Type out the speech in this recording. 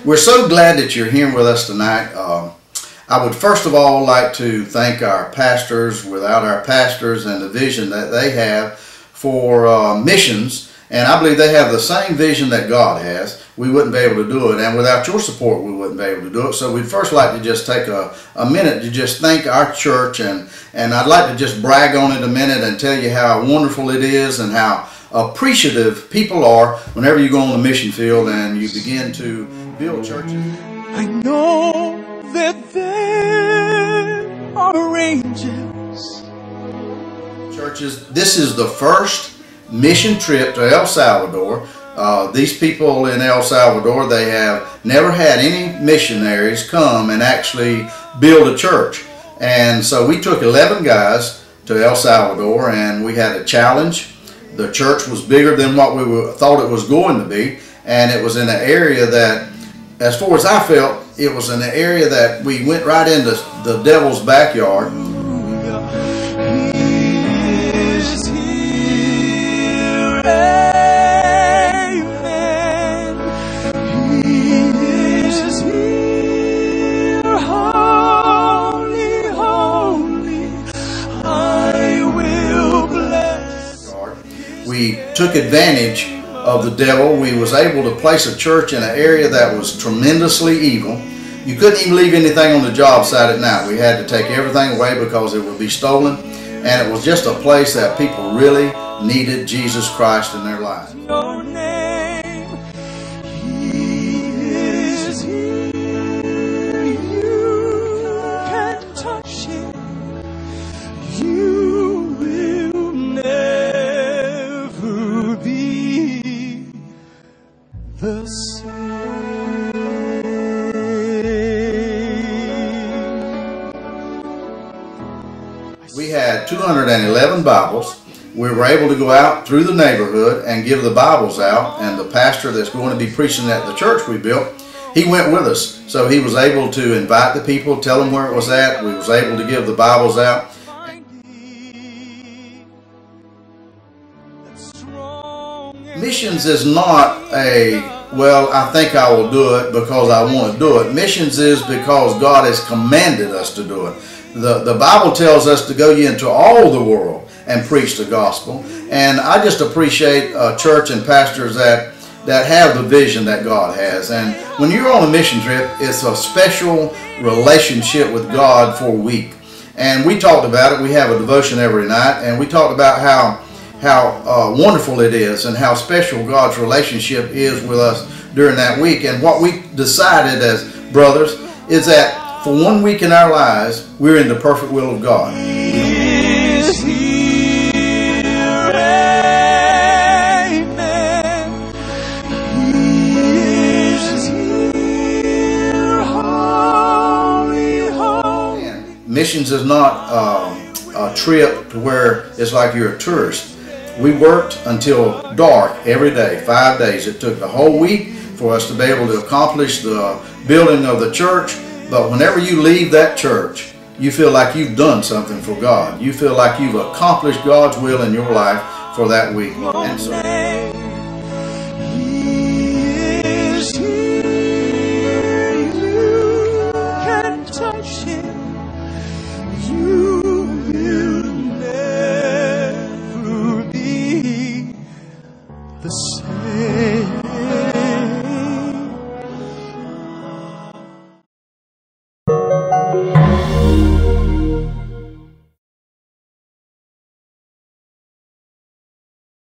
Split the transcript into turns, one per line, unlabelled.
We're so glad that you're here with us tonight. I would first of all like to thank our pastors. Without our pastors and the vision that they have for missions, and I believe they have the same vision that God has, we wouldn't be able to do it. And without your support, we wouldn't be able to do it. So we'd first like to just take a minute to just thank our church, and I'd like to just brag on it a minute and tell you how wonderful it is and how appreciative people are whenever you go on the mission field and you begin to build churches.
I know that there are angels.
Churches, this is the first mission trip to El Salvador. These people in El Salvador, they have never had any missionaries come and actually build a church. And so we took 11 guys to El Salvador, and we had a challenge. The church was bigger than what we thought it was going to be, and it was in an area that, as far as I felt, it was in an area that we went right into the devil's backyard. We took advantage of the devil. We was able to place a church in an area that was tremendously evil. You couldn't even leave anything on the job site at night. We had to take everything away because it would be stolen. And it was just a place that people really needed Jesus Christ in their lives.
Your name, He is here. You can touch Him. You will never be the same.
We had 211 Bibles. We were able to go out through the neighborhood and give the Bibles out, and the pastor that's going to be preaching at the church we built, he went with us. So he was able to invite the people, tell them where it was at. We was able to give the Bibles out. Missions is not a, well, I think I will do it because I want to do it. Missions is because God has commanded us to do it. The Bible tells us to go ye into all the world and preach the gospel. And I just appreciate church and pastors that have the vision that God has. And when you're on a mission trip, it's a special relationship with God for a week. And we talked about it. We have a devotion every night, and we talked about how wonderful it is and how special God's relationship is with us during that week. And what we decided as brothers is that for 1 week in our lives, we're in the perfect will of God.
He is here, amen. He is here, holy, holy.
And missions is not a trip to where it's like you're a tourist. We worked until dark every day, 5 days. It took the whole week for us to be able to accomplish the building of the church. But whenever you leave that church, you feel like you've done something for God. You feel like you've accomplished God's will in your life for that week. And so